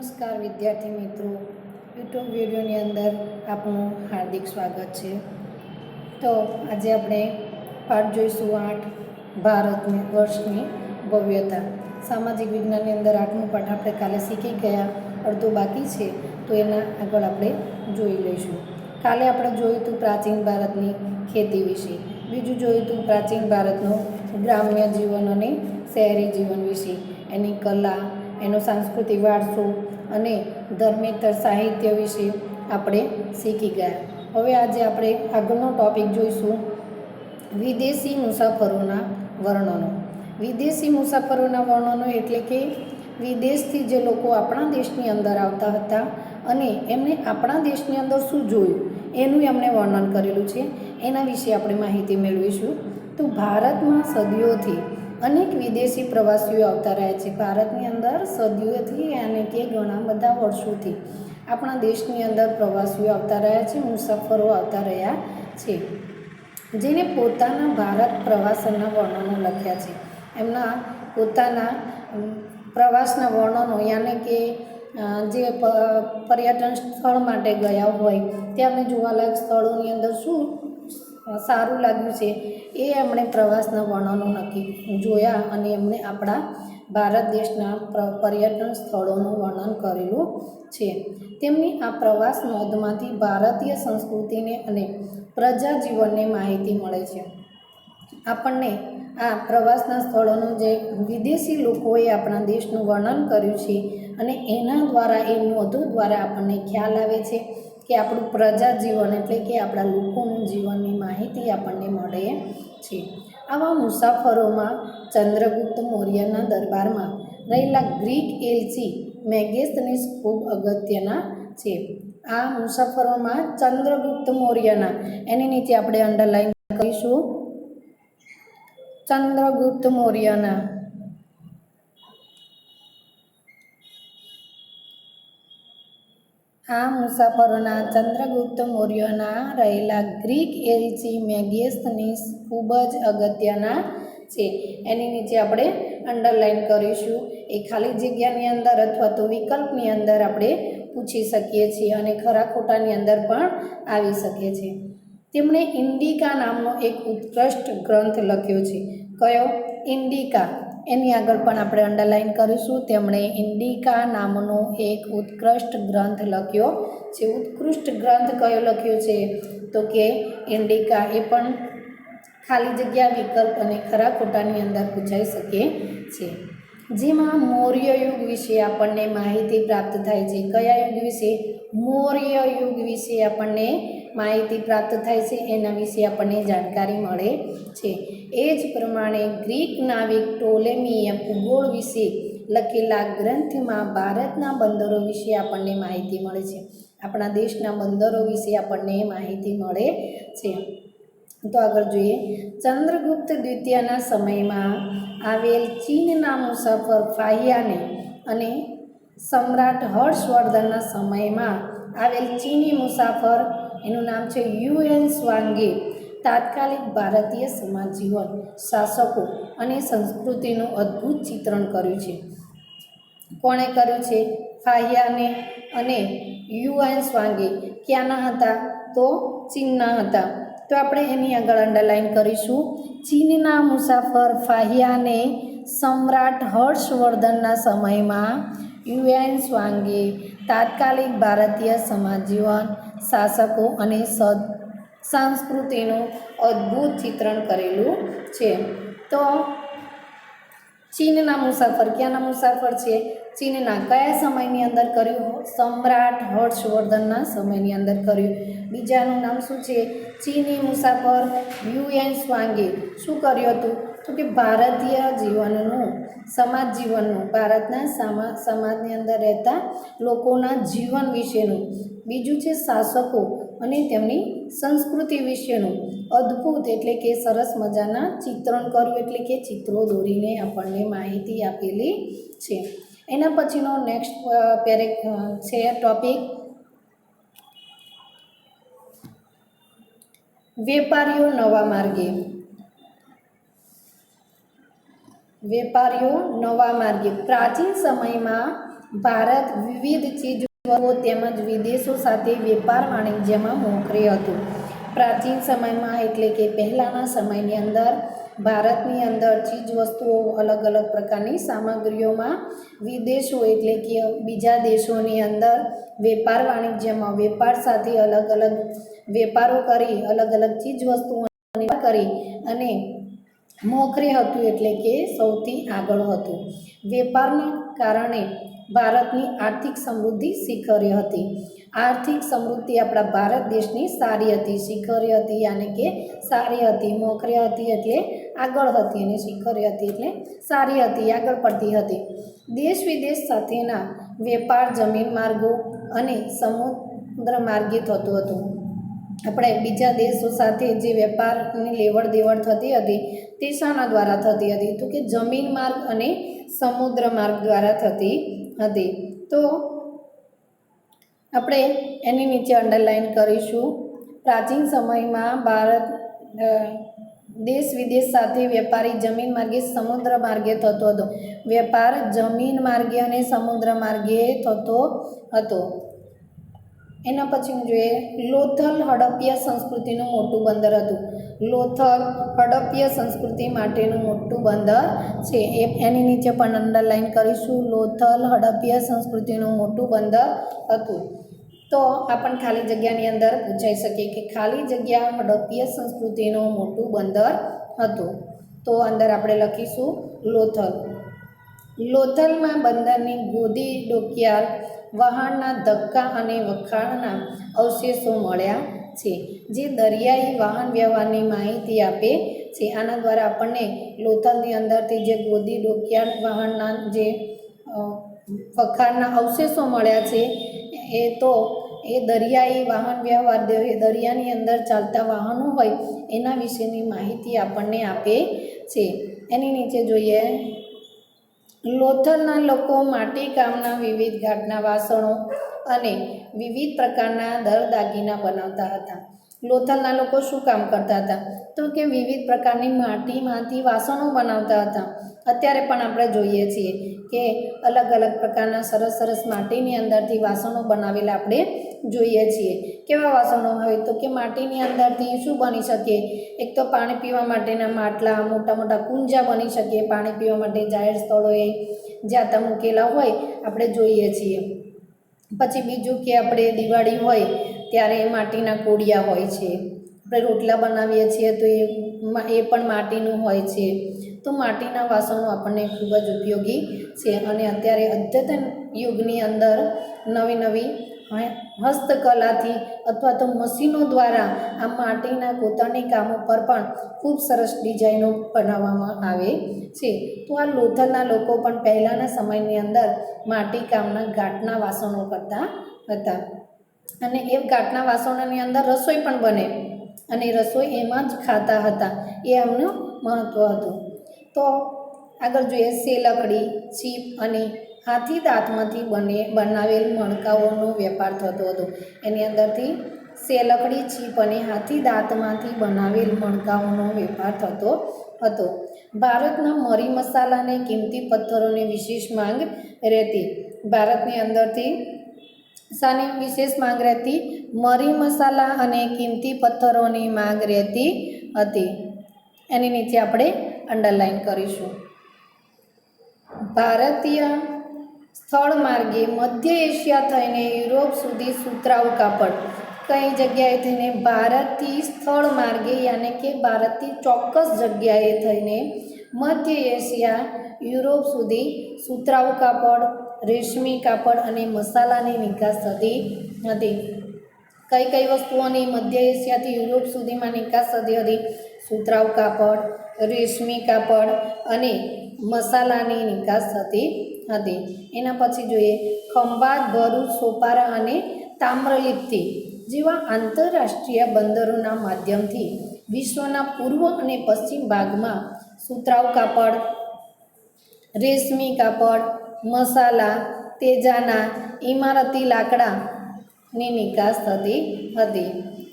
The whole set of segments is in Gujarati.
નમસ્કાર વિદ્યાર્થી મિત્રો, યુટ્યુબ વિડીયોની અંદર આપનું હાર્દિક સ્વાગત છે। તો આજે આપણે પાઠ જોઈશું 8 ભારતની વર્ષની ભવ્યતા। સામાજિક વિજ્ઞાનની અંદર 8મો પાઠ આપણે કાલે શીખી ગયા, અડધો બાકી છે, તો એના આગળ આપણે જોઈ લઈશું। કાલે આપણે જોયું હતું પ્રાચીન ભારતની ખેતી વિશે, બીજું જોયું હતું પ્રાચીન ભારતનો ગ્રામ્ય જીવન અને શહેરી જીવન વિશે, એની કલા, એનો સાંસ્કૃતિક વારસો અને ધર્મેતર સાહિત્ય વિશે આપણે શીખી ગયા। હવે આજે આપણે આગળનો ટૉપિક જોઈશું વિદેશી મુસાફરોના વર્ણનો। વિદેશી મુસાફરોના વર્ણનો એટલે કે વિદેશથી જે લોકો આપણા દેશની અંદર આવતા હતા અને એમણે આપણા દેશની અંદર શું જોયું એનું એમણે વર્ણન કરેલું છે, એના વિશે આપણે માહિતી મેળવીશું। તો ભારતમાં સદીઓથી અનેક વિદેશી પ્રવાસીઓ આવતા રહ્યા છે। ભારતની અંદર સદીઓથી અને કે ઘણા બધા વર્ષોથી આપણા દેશની અંદર પ્રવાસીઓ આવતા રહ્યા છે, મુસાફરો આવતા રહ્યા છે, જેને પોતાના ભારત પ્રવાસના વર્ણનો લખ્યા છે। એમના પોતાના પ્રવાસના વર્ણનો, યાને કે જે પર્યટન સ્થળ માટે ગયા હોય ત્યાં અમે જોવાલાયક સ્થળોની અંદર શું સારું લાગ્યું છે એ એમણે પ્રવાસના વર્ણનો નક્કી જોયા અને એમણે આપણા ભારત દેશના પર્યટન સ્થળોનું વર્ણન કરેલું છે। તેમની આ પ્રવાસ નોંધમાંથી ભારતીય સંસ્કૃતિને અને પ્રજા જીવનને માહિતી મળે છે। આપણને આ પ્રવાસના સ્થળોનું જે વિદેશી લોકોએ આપણા દેશનું વર્ણન કર્યું છે અને એના દ્વારા, એ નોંધો દ્વારા આપણને ખ્યાલ આવે છે કે આપણું પ્રજા જીવન એટલે કે આપણા લોકોનું જીવનની માહિતી આપણને મળે છે। આવા મુસાફરોમાં ચંદ્રગુપ્ત મૌર્યના દરબારમાં રહેલા ગ્રીક એલચી મેગેસ્તનીસ ખૂબ અગત્યના છે। આ મુસાફરોમાં ચંદ્રગુપ્ત મૌર્યના, એની નીચે આપણે અંડરલાઈન કરીશું, ચંદ્રગુપ્ત મૌર્યના આ મુસાફરોના ચંદ્રગુપ્ત મૌર્યના રહેલા ગ્રીક એલચી મેગેસ્તનીસ ખૂબ જ અગત્યના છે। એની નીચે આપણે અંડરલાઈન કરીશું, એ ખાલી જગ્યાની અંદર અથવા તો વિકલ્પની અંદર આપણે પૂછી શકીએ છીએ અને ખરા ખોટાની અંદર પણ આવી શકે છે। તેમણે ઇન્ડિકા નામનો એક ઉત્કૃષ્ટ ગ્રંથ લખ્યો છે। કયો? ઇન્ડિકા, એની આગળ પણ આપણે અંડરલાઈન કરીશું। તેમણે ઇન્ડિકા નામનો એક ઉત્કૃષ્ટ ગ્રંથ લખ્યો છે। ઉત્કૃષ્ટ ગ્રંથ કયો લખ્યો છે? તો કે ઇન્ડિકા। એ પણ ખાલી જગ્યા, વિકલ્પ અને ખરા ખોટાની અંદર પૂછાઈ શકે છે, જેમાં મૌર્ય યુગ વિશે આપણને માહિતી પ્રાપ્ત થાય છે। કયા યુગ વિશે? મૌર્ય યુગ વિશે આપણને માહિતી પ્રાપ્ત થાય છે, એના વિશે આપણને જાણકારી મળે છે। એ જ પ્રમાણે ગ્રીક નાવિક ટોલેમીએ ભૂગોળ વિશે લખેલા ગ્રંથમાં ભારતના બંદરો વિશે આપણને માહિતી મળે છે। આપણા દેશના બંદરો વિશે આપણને માહિતી મળે છે। તો આગળ જોઈએ, ચંદ્રગુપ્ત દ્વિતીયના સમયમાં આવેલ ચીનના મુસાફર ફાહિયાને અને સમ્રાટ હર્ષવર્ધનના સમયમાં આવેલ ચીની મુસાફર, એનું નામ છે યુએન સ્વાંગે, તાત્કાલિક ભારતીય સમાજ જીવન, શાસકો અને સંસ્કૃતિનું અદ્ભુત ચિત્રણ કર્યું છે। કોણે કર્યું છે? ફાહિયાને અને યુએન સ્વાંગે। ક્યાંના હતા? તો ચીનના હતા। તો આપણે એની આગળ અંડરલાઈન કરીશું, ચીનના મુસાફર ફાહિયાને સમ્રાટ હર્ષવર્ધનના સમયમાં યુએન સ્વાંગે તાત્કાલિક ભારતીય સમાજ જીવન, શાસકો અને સંસ્કૃતિનું અદ્ભુત ચિત્રણ કરેલું છે। તો ચીનના મુસાફર, ક્યાંના મુસાફર છે? ચીનના। કયા સમયની અંદર કર્યું? સમ્રાટ હર્ષવર્ધનના સમયની અંદર કર્યું। બીજાનું નામ શું છે? ચીની મુસાફર યુએન સ્વાંગે શું કર્યું હતું? તો કે ભારતીય જીવનનું, સમાજ જીવનનું, ભારતના સમાજની અંદર રહેતા લોકોના જીવન વિશેનું, બીજું છે શાસકો અને તેમની સંસ્કૃતિ વિશેનું અદ્ભુત એટલે કે સરસ મજાના ચિત્રણ કર્યું, એટલે કે ચિત્રો દોરીને આપણને માહિતી આપેલી છે। એના પછીનો નેક્સ્ટ છે ટોપિક વેપારીઓ નવા માર્ગે। વેપારીઓ નવા માર્ગે પ્રાચીન સમયમાં ભારત વિવિધ ચીજવસ્તુઓ તેમજ વિદેશો સાથે વેપાર વાણિજ્યમાં મોખરે હતું. પ્રાચીન સમયમાં એટલે કે પહેલાંના સમયની અંદર ભારતની અંદર ચીજવસ્તુઓ અલગ અલગ પ્રકારની સામગ્રીઓમાં વિદેશો એટલે કે બીજા દેશોની અંદર વેપાર વાણિજ્યમાં વેપાર સાથે અલગ અલગ વેપારો કરી અલગ અલગ ચીજવસ્તુઓ કરી અને મોખરે હતું એટલે કે સૌથી આગળ હતું. વેપારના કારણે ભારતની આર્થિક સમૃદ્ધિ શિખરે હતી. આર્થિક સમૃદ્ધિ આપણા ભારત દેશની સારી હતી. શિખરે હતી યાને કે સારી હતી. મોખરે હતી એટલે આગળ હતી અને શિખરે હતી એટલે સારી હતી, આગળ પડતી હતી. દેશ વિદેશ સાથેના વેપાર જમીન માર્ગો અને સમુદ્ર માર્ગે થતું હતું. આપણે બીજા દેશો સાથે જે વેપારની લેવડ દેવડ થતી હતી તે શાના દ્વારા થતી હતી? તો કે જમીન માર્ગ અને સમુદ્ર માર્ગ દ્વારા થતી હતી. તો આપણે એની નીચે અંડરલાઈન કરીશું. પ્રાચીન સમયમાં ભારત દેશ વિદેશ સાથે વેપારી જમીન માર્ગે સમુદ્ર માર્ગે થતો હતો. વેપાર જમીન માર્ગે અને સમુદ્ર માર્ગે થતો હતો. એના પછી જોઈએ લોથલ હડપ્પા સંસ્કૃતિનું મોટું બંદર હતું. લોથલ હડપ્પા સંસ્કૃતિ માટેનું મોટું બંદર છે. એની નીચે પણ અંડરલાઈન કરીશું. લોથલ હડપ્પા સંસ્કૃતિનું મોટું બંદર હતું. તો આ પણ ખાલી જગ્યાની અંદર પૂછાઈ શકે કે ખાલી જગ્યા હડપ્પા સંસ્કૃતિનું મોટું બંદર હતું. તો અંદર આપણે લખીશું લોથલ. લોથલમાં બંદરની ગોદી ડોકિયાર વહાણના ધક્કા અને વખાણના અવશેષો મળ્યા છે, જે દરિયાઈ વાહન વ્યવહારની માહિતી આપે છે. આના દ્વારા આપણને લોથલની અંદરથી જે ગોદી ડોકિયાર વહાણના જે વખાણના અવશેષો મળ્યા છે એ દરિયાઈ વાહન વ્યવહાર દરિયાની અંદર ચાલતા વાહનો હોય એના વિશેની માહિતી આપણને આપે છે. એની નીચે જોઈએ લોથલના લોકો માટીકામના વિવિધ ઘાટના વાસણો અને વિવિધ પ્રકારના દાગીના બનાવતા હતા. લોથલના લોકો શું કામ કરતા હતા? તો કે વિવિધ પ્રકારની માટીમાંથી વાસણો બનાવતા હતા. અત્યારે પણ આપણે જોઈએ છીએ કે અલગ અલગ પ્રકારના સરસ સરસ માટીની અંદરથી વાસણો બનાવેલા આપણે જોઈએ છીએ. કેવા વાસણો હોય? તો કે માટીની અંદરથી શું બની શકે? એક તો પાણી પીવા માટેના માટલા, મોટા મોટા કુંજા બની શકે. પાણી પીવા માટે જાહેર સ્થળોએ જ્યાં ત્યાં મૂકેલા હોય આપણે જોઈએ છીએ. પછી બીજું કે આપણે દિવાળી હોય ત્યારે માટીના કોડિયા હોય છે. આપણે રોટલા બનાવીએ છીએ તો એ પણ માટીનું હોય છે. તો માટીના વાસણો આપણને ખૂબ જ ઉપયોગી છે. અને અત્યારે અદ્યતન યુગની અંદર નવી નવી હસ્તકલાથી અથવા તો મશીનો દ્વારા આ માટીના કોતરણી કામો પર પણ ખૂબ સરસ ડિઝાઇનો બનાવવામાં આવે છે. તો આ લોથલના લોકો પણ પહેલાંના સમયની અંદર માટીકામના ઘાટના વાસણો કરતા હતા. અને એ ઘાટના વાસણોની અંદર રસોઈ પણ બને અને રસોઈ એમાં જ ખાતા હતા. એ એમનું મહત્ત્વ હતું. તો આગળ જોઈએ સેલકડી, ચીપ અને હાથી દાંતમાંથી બનાવેલ મણકાઓનો વેપાર થતો હતો. એની અંદરથી સેલકડી, ચીપ અને હાથી દાંતમાંથી બનાવેલ મણકાઓનો વેપાર થતો હતો. ભારતના મરી મસાલા અને કિંમતી પથ્થરોની વિશેષ માંગ રહેતી. ભારતની અંદરથી શાની વિશેષ માંગ રહેતી? મરી મસાલા અને કિંમતી પથ્થરોની માંગ રહેતી હતી. એની નીચે આપણે અંડરલાઈન કરીશું. ભારતીય સ્થળ માર્ગે મધ્ય એશિયા થઈને યુરોપ સુધી સુતરાઉ કાપડ કઈ જગ્યાએ થઈને? ભારતથી સ્થળ માર્ગે યાને કે ભારતથી ચોક્કસ જગ્યાએ થઈને મધ્ય એશિયા યુરોપ સુધી સુતરાઉ કાપડ, રેશમી કાપડ અને મસાલાની નિકાસ થતી હતી. કઈ કઈ વસ્તુઓની મધ્ય એશિયાથી યુરોપ સુધીમાં નિકાસ થતી હતી? સુતરાઉ કાપડ, રેશમી કાપડ અને મસાલાની નિકાસ થતી હતી. એના પછી જોઈએ ખંભાત, ભરૂચ, સોપારા અને તામ્રલિપ્તિ જેવા આંતરરાષ્ટ્રીય બંદરોના માધ્યમથી વિશ્વના પૂર્વ અને પશ્ચિમ ભાગમાં સુતરાઉ કાપડ, રેશમી કાપડ, મસાલા, તેજાના, ઇમારતી લાકડાની નિકાસ થતી હતી.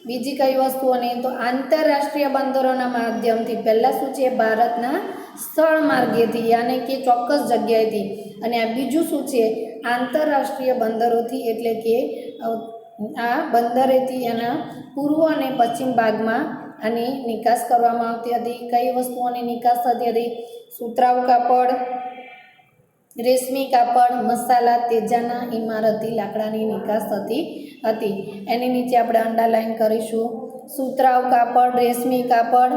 બીજી કઈ વસ્તુઓની? તો આંતરરાષ્ટ્રીય બંદરોના માધ્યમથી. પહેલાં શું છે? ભારતના સ્થળ માર્ગેથી યાને કે ચોક્કસ જગ્યાએથી. અને આ બીજું શું છે? આંતરરાષ્ટ્રીય બંદરોથી એટલે કે આ બંદરેથી એના પૂર્વ અને પશ્ચિમ ભાગમાં આની નિકાસ કરવામાં આવતી હતી. કઈ વસ્તુઓની નિકાસ થતી હતી? સુતરાઉ કાપડ, રેશમી કાપડ, મસાલા, તેજાના, ઇમારતી લાકડાની નિકાસ થતી હતી. એની નીચે આપણે અંડરલાઈન કરીશું. સુતરાઉ કાપડ, રેશમી કાપડ,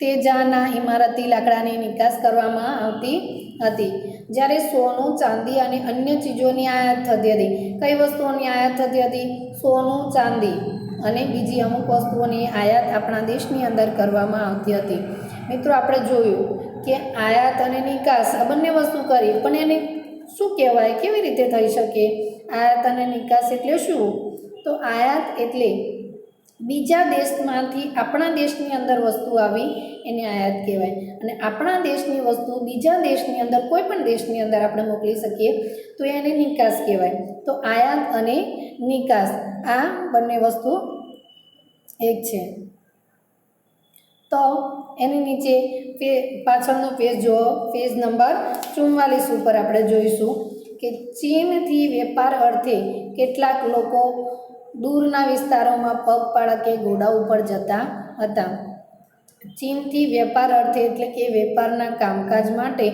તેજાના, ઇમારતી લાકડાની નિકાસ કરવામાં આવતી હતી. જ્યારે સોનું, ચાંદી અને અન્ય ચીજોની આયાત થતી હતી. કઈ વસ્તુઓની આયાત થતી હતી? સોનું, ચાંદી અને બીજી અમુક વસ્તુઓની આયાત આપણા દેશની અંદર કરવામાં આવતી હતી. મિત્રો, આપણે જોયું કે આયાત અને નિકાસ આ બંને વસ્તુ કરી, પણ એને શું કહેવાય? કેવી રીતે થઈ શકે? આયાત અને નિકાસ એટલે શું? તો આયાત એટલે બીજા દેશમાંથી આપણા દેશની અંદર વસ્તુ આવી એને આયાત કહેવાય, અને આપણા દેશની વસ્તુ બીજા દેશની અંદર કોઈ પણ દેશની અંદર આપણે મોકલી શકીએ તો એને નિકાસ કહેવાય. તો આયાત અને નિકાસ આ બંને વસ્તુ એક છે. તો એની નીચે પાછળનો પેજ જુઓ. પેજ નંબર 44 ઉપર આપણે જોઈશું કે ચીનથી વેપાર અર્થે કેટલાક લોકો દૂરના વિસ્તારોમાં પગપાળા કે ઘોડા ઉપર જતા હતા. ચીનથી વેપાર અર્થે એટલે કે વેપારના કામકાજ માટે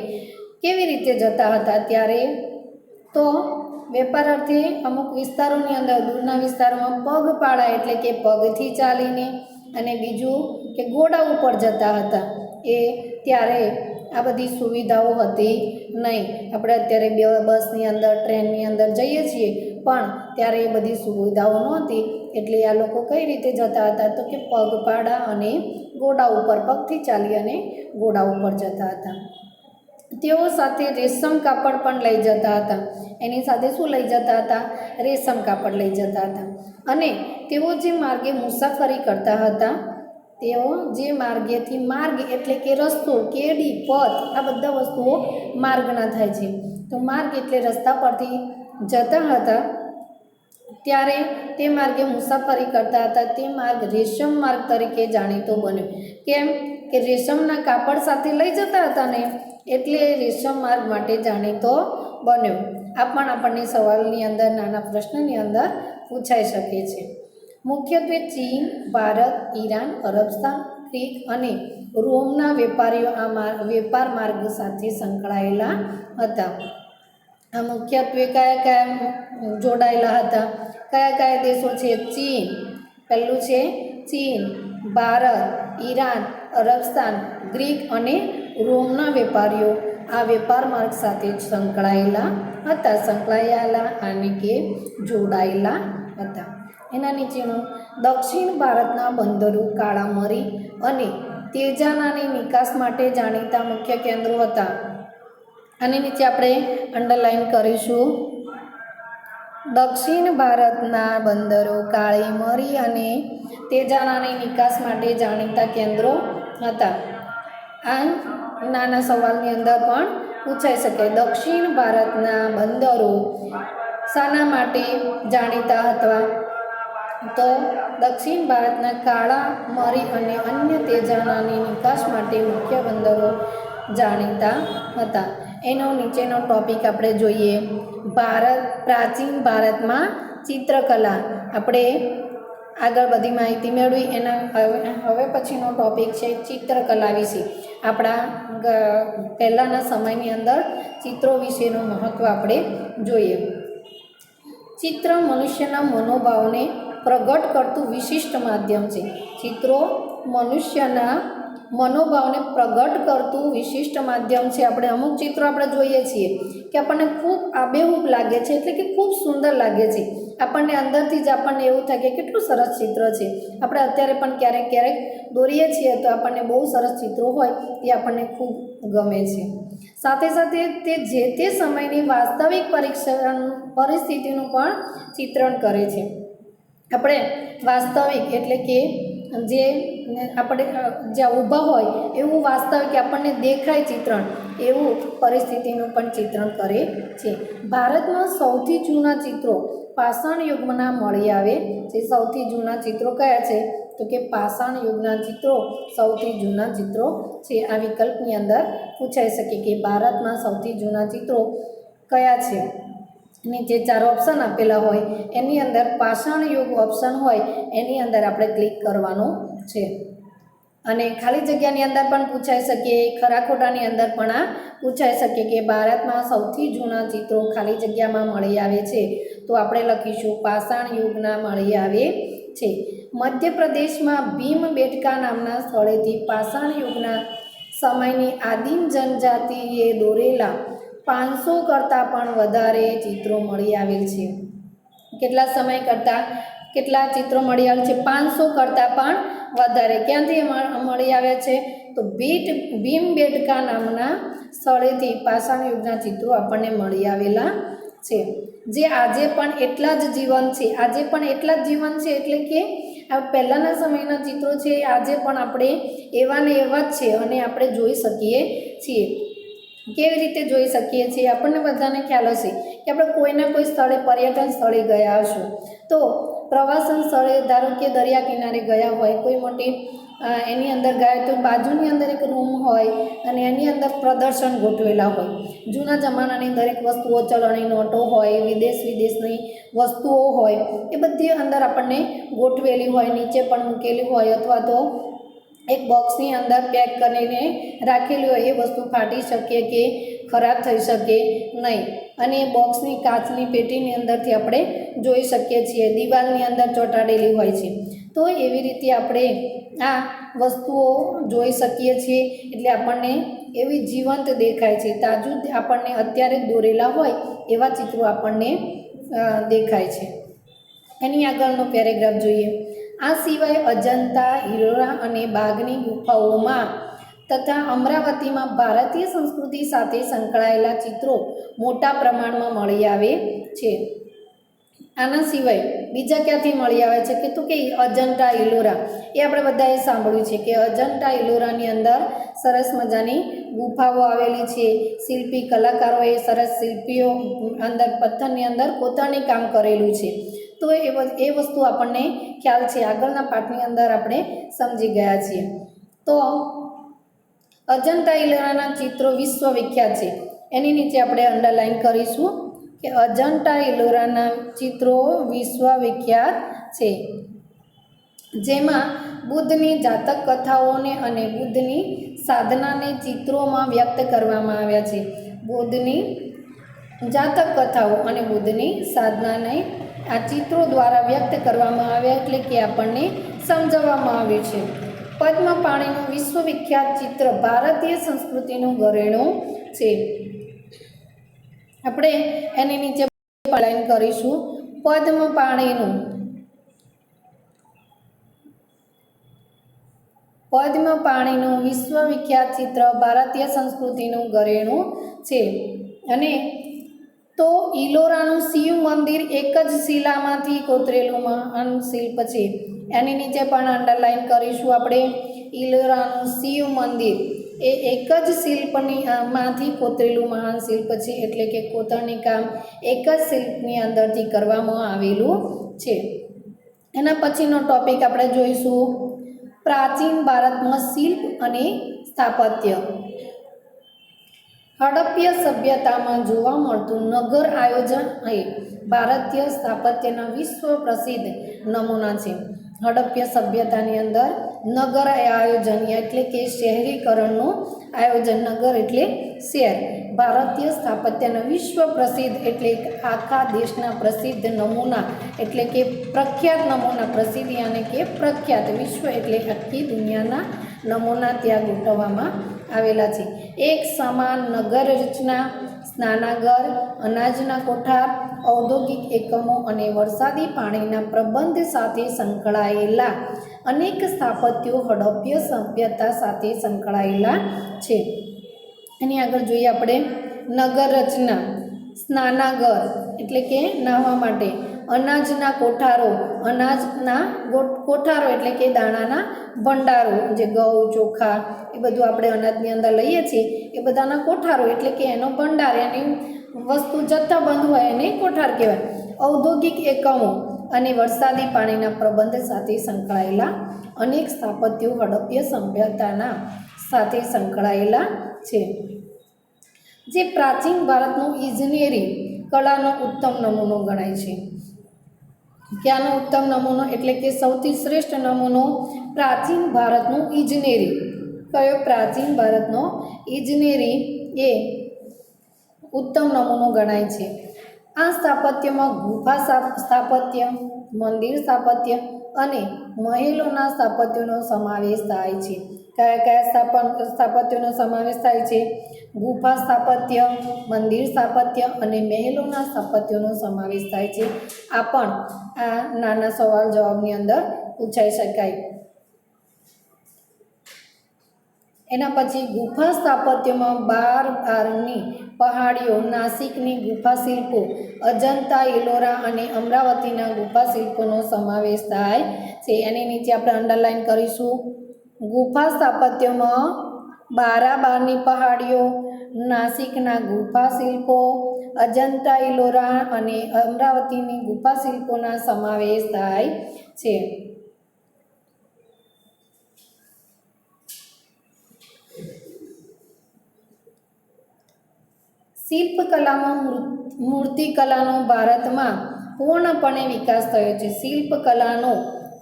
કેવી રીતે જતા હતા? ત્યારે તો વેપાર અર્થે અમુક વિસ્તારોની અંદર દૂરના વિસ્તારોમાં પગપાળા એટલે કે પગથી ચાલીને, અને બીજું કે ઘોડા ઉપર જતા હતા. એ ત્યારે આ બધી સુવિધાઓ હતી નહીં. આપણે અત્યારે બસની અંદર, ટ્રેનની અંદર જઈએ છીએ, પણ ત્યારે એ બધી સુવિધાઓ નહોતી. એટલે આ લોકો કઈ રીતે જતા હતા? તો કે પગપાળા અને ઘોડા ઉપર, પગથી ચાલી અને ઘોડા ઉપર જતા હતા. તેઓ સાથે રેશમ કાપડ પણ લઈ જતા હતા. એની સાથે શું લઈ જતા હતા? રેશમ કાપડ લઈ જતા હતા. અને તેઓ જે માર્ગે મુસાફરી કરતા હતા, તેઓ જે માર્ગેથી, માર્ગ એટલે કે રસ્તો, કેડી, પથ, આ બધા વસ્તુઓ માર્ગના થાય છે. તો માર્ગ એટલે રસ્તા પરથી જતા હતા, ત્યારે તે માર્ગે મુસાફરી કરતા હતા. તે માર્ગ રેશમ માર્ગ તરીકે જાણીતો બન્યો. કેમ કે રેશમના કાપડ સાથે લઈ જતા હતા ને, એટલે રેશમ માર્ગ માટે જાણીતો બન્યો. આ પણ આપણને સવાલની અંદર, નાના પ્રશ્નની અંદર પૂછાઈ શકે છે. મુખ્યત્વે ચીન, ભારત, ઈરાન, અરબસ્તાન, ગ્રીક અને રોમના વેપારીઓ આ વેપાર માર્ગ સાથે સંકળાયેલા હતા. આ મુખ્યત્વે કયા કયા જોડાયેલા હતા? કયા કયા દેશો છે? ચીન, પહેલું છે ચીન, ભારત, ઈરાન, અરબસ્તાન, ગ્રીક અને રોમના વેપારીઓ આ વેપાર માર્ગ સાથે સંકળાયેલા હતા. સંકળાયેલા અને કે જોડાયેલા હતા. એના નીચેનું દક્ષિણ ભારતના બંદરો કાળા મરી અને તેજાનાની નિકાસ માટે જાણીતા મુખ્ય કેન્દ્રો હતા. આની નીચે આપણે અંડરલાઈન કરીશું. દક્ષિણ ભારતના બંદરો કાળી મરી અને તેજાનાની નિકાસ માટે જાણીતા કેન્દ્રો હતા. આ નાના સવાલની અંદર પણ પૂછાઈ શકે. દક્ષિણ ભારતના બંદરો શાના માટે જાણીતા હતા? તો દક્ષિણ ભારતના કાળા મરી અને અન્ય તેજાનાની નિકાસ માટે મુખ્ય બંદરો જાણીતા હતા. એનો નીચેનો ટોપિક આપણે જોઈએ. ભારત, પ્રાચીન ભારતમાં ચિત્રકલા. આપણે આગળ બધી માહિતી મેળવી. એના હવે પછીનો ટોપિક છે ચિત્રકલા વિશે. આપણા પહેલાંના સમયની અંદર ચિત્રો વિશેનું મહત્ત્વ આપણે જોઈએ. ચિત્ર મનુષ્યના મનોભાવને પ્રગટ કરતું વિશિષ્ટ માધ્યમ છે. ચિત્રો મનુષ્યના મનોભાવને પ્રગટ કરતું વિશિષ્ટ માધ્યમ છે. આપણે અમુક ચિત્રો આપણે જોઈએ છીએ કે આપણને ખૂબ આબેહૂબ લાગે છે, એટલે કે ખૂબ સુંદર લાગે છે. આપણને અંદરથી જ આપણને એવું થાય કે કેટલું સરસ ચિત્ર છે. આપણે અત્યારે પણ ક્યારેક ક્યારેક દોરીએ છીએ તો આપણને બહુ સરસ ચિત્રો હોય એ આપણને ખૂબ ગમે છે. સાથે સાથે તે જે તે સમયની વાસ્તવિક પરિસ્થિતિનું પણ ચિત્રણ કરે છે. આપણે વાસ્તવિક એટલે કે જે આપણે જ્યાં ઊભા હોય એવું વાસ્તવિક આપણને દેખાય ચિત્રણ, એવું પરિસ્થિતિનું પણ ચિત્રણ કરે છે. ભારતમાં સૌથી જૂના ચિત્રો પાષાણ યુગના મળી આવે છે. સૌથી જૂના ચિત્રો કયા છે? તો કે પાષાણ યુગના ચિત્રો સૌથી જૂના ચિત્રો છે. આ વિકલ્પની અંદર પૂછાઈ શકે કે ભારતમાં સૌથી જૂના ચિત્રો કયા છે. નીચે 4 ઓપ્શન આપેલા હોય એની અંદર પાષાણ યુગ ઓપ્શન હોય એની અંદર આપણે ક્લિક કરવાનું છે. અને ખાલી જગ્યાની અંદર પણ પૂછાઈ શકે, ખરા ખોટાની અંદર પણ આ પૂછાઈ શકે કે ભારતમાં સૌથી જૂના ચિત્રો ખાલી જગ્યામાં મળી આવે છે. તો આપણે લખીશું પાષાણ યુગના મળી આવે છે. મધ્યપ્રદેશમાં ભીમબેટકા નામના સ્થળેથી પાષાણ યુગના સમયની આદિમ જનજાતિએ દોરેલા 500 કરતાં પણ વધારે ચિત્રો મળી આવેલ છે. કેટલા સમય કરતાં કેટલા ચિત્રો મળી આવે છે? 500 કરતાં પણ વધારે. ક્યાંથી મળી આવ્યા છે? તો ભીમબેટકા નામના સ્થળેથી પાષાણ યુગના ચિત્રો આપણને મળી આવેલા છે, જે આજે પણ એટલા જ જીવંત છે. આજે પણ એટલા જ જીવંત છે એટલે કે આ પહેલાંના સમયના ચિત્રો છે આજે પણ આપણે એવા ને એવા જ છે અને આપણે જોઈ શકીએ છીએ. કેવી રીતે જોઈ શકીએ છીએ? આપણને બધાને ખ્યાલ હશે કે આપણે કોઈના કોઈ સ્થળે પર્યટન સ્થળે ગયા હશું, તો પ્રવાસન સ્થળે ધારો કે દરિયા કિનારે ગયા હોય, કોઈ મોટી એની અંદર ગયા તો બાજુની અંદર એક રૂમ હોય અને એની અંદર પ્રદર્શન ગોઠવેલા હોય. જૂના જમાનાની દરેક વસ્તુઓ, ચલણી નોટો હોય, વિદેશની વસ્તુઓ હોય, એ બધી અંદર આપણને ગોઠવેલી હોય, નીચે પણ મૂકેલી હોય અથવા તો એક બોક્સની અંદર પેક કરીને રાખેલી હોય. એ વસ્તુ ફાટી શકે કે ખરાબ થઈ શકે નહીં અને એ બોક્સની કાચની પેટીની અંદરથી આપણે જોઈ શકીએ છીએ. દિવાલની અંદર ચોંટાડેલી હોય છે. તો એવી રીતે આપણે આ વસ્તુઓ જોઈ શકીએ છીએ એટલે આપણને એવી જીવંત દેખાય છે. તાજું આપણને અત્યારે જ દોરેલા હોય એવા ચિત્રો આપણને દેખાય છે. એની આગળનો પેરેગ્રાફ જોઈએ. આ સિવાય અજંતા, ઈલોરા અને બાઘની ગુફાઓમાં તથા અમરાવતીમાં ભારતીય સંસ્કૃતિ સાથે સંકળાયેલા ચિત્રો મોટા પ્રમાણમાં મળી આવે છે. આના સિવાય બીજા ક્યાંથી મળી આવે છે કે તો કે અજંટા ઇલોરા, એ આપણે બધાએ સાંભળ્યું છે કે અજંટા ઇલોરાની અંદર સરસ મજાની ગુફાઓ આવેલી છે. શિલ્પી કલાકારોએ સરસ શિલ્પીઓ અંદર પથ્થરની અંદર કોતરણી કામ કરેલું છે. તો એ વસ્તુ આપણને ખ્યાલ છે. આગળના પાઠની અંદર આપણે સમજી ગયા છીએ. તો અજંતા ઇલોરાના ચિત્રો વિશ્વવિખ્યાત છે. એની નીચે આપણે અંડરલાઈન કરીશું કે અજંટા ઇલોરાના ચિત્રો વિશ્વવિખ્યાત છે, જેમાં બુદ્ધની જાતક કથાઓને અને બુદ્ધની સાધનાને ચિત્રોમાં વ્યક્ત કરવામાં આવ્યા છે. બુદ્ધની જાતક કથાઓ અને બુદ્ધની સાધનાને આ ચિત્રો દ્વારા વ્યક્ત કરવામાં આવ્યા એટલે કે આપણને સમજાવવામાં આવ્યું છે. પદ્મપાણીનું વિશ્વવિખ્યાત ચિત્ર ભારતીય સંસ્કૃતિનું ઘરેણું છે. આપણે એની નીચે લાઈન કરીશું. પદ્મપાણીનું વિશ્વવિખ્યાત ચિત્ર ભારતીય સંસ્કૃતિનું ઘરેણું છે. અને તો ઇલોરાનું શિવ મંદિર એક જ શિલામાંથી કોતરેલું મહાન શિલ્પ છે. એની નીચે પણ અંડરલાઈન કરીશું આપણે. ઇલોરાનું શિવ મંદિર એ એક જ શિલ્પની માંથી કોતરેલું મહાન શિલ્પ છે, એટલે કે કોતરણી કામ એક જ શિલ્પની અંદરથી કરવામાં આવેલું છે. એના પછીનો ટોપિક આપણે જોઈશું પ્રાચીન ભારતમાં શિલ્પ અને સ્થાપત્ય. હડપ્પા સભ્યતામાં જોવા મળતું નગર આયોજન એ ભારતીય સ્થાપત્યના વિશ્વ પ્રસિદ્ધ નમૂના છે. હડપ્પા સભ્યતાની અંદર નગર આયોજન એટલે કે શહેરીકરણનું આયોજન, નગર એટલે શહેર, ભારતીય સ્થાપત્યના વિશ્વ પ્રસિદ્ધ એટલે આખા દેશના પ્રસિદ્ધ નમૂના એટલે કે પ્રખ્યાત નમૂના, પ્રસિદ્ધ યાને કે પ્રખ્યાત, વિશ્વ એટલે આખી દુનિયાના નમૂના ત્યાં ગોઠવવામાં આવેલા છે. એક સમાન નગર રચના, સ્નાનાગર, અનાજના કોઠાર, ઔદ્યોગિક એકમો અને વરસાદી પાણીના પ્રબંધ સાથે સંકળાયેલા અનેક સ્થાપત્યો હડપ્પા સભ્યતા સાથે સંકળાયેલા છે. એની આગળ જોઈએ આપણે નગર રચના, સ્નાનાગર એટલે કે નાહવા માટે, અનાજના કોઠારો, અનાજના કોઠારો એટલે કે દાણાના ભંડારો, જે ઘઉં, ચોખા એ બધું આપણે અનાજની અંદર લઈએ છીએ એ બધાના કોઠારો એટલે કે એનો ભંડાર, એની વસ્તુ જથ્થાબંધ હોય એને કોઠાર કહેવાય. ઔદ્યોગિક એકમો અને વરસાદી પાણીના પ્રબંધ સાથે સંકળાયેલા અનેક સ્થાપત્યો હડપ્ય સભ્યતાના સાથે સંકળાયેલા છે, જે પ્રાચીન ભારતનું ઇજનેરી કલાનો ઉત્તમ નમૂનો ગણાય છે. ક્યાંનો ઉત્તમ નમૂનો એટલે કે સૌથી શ્રેષ્ઠ નમૂનો પ્રાચીન ભારતનું ઇજનેરી. કયો? પ્રાચીન ભારતનો ઇજનેરી એ ઉત્તમ નમૂનો ગણાય છે. આ સ્થાપત્યમાં ગુફા સ્થાપત્ય, મંદિર સ્થાપત્ય અને મહેલોના સ્થાપત્યોનો સમાવેશ થાય છે. કયા કયા સ્થાપત્યોનો સમાવેશ થાય છે? ગુફા સ્થાપત્ય, મંદિર સ્થાપત્ય અને મહેલોના સ્થાપત્યોનો સમાવેશ થાય છે. આ પણ આ નાના સવાલ જવાબની અંદર પૂછાઈ શકાય. એના પછી ગુફા સ્થાપત્યમાં બારની પહાડીઓ, નાસિકની ગુફા શિલ્પો, અજંતા, ઇલોરા અને અમરાવતીના ગુફા શિલ્પોનો સમાવેશ થાય છે. એની નીચે આપણે અંડરલાઈન કરીશું. ગુફા સ્થાપત્યમાં બારની પહાડીઓ, નાસિકના ગુફા શિલ્પો, અજંતા, ઇલોરા અને અમરાવતીની ગુફા શિલ્પોના સમાવેશ થાય છે. શિલ્પકલામાં મૂર્તિકલાનો ભારતમાં પૂર્ણપણે વિકાસ થયો છે. શિલ્પકલાનો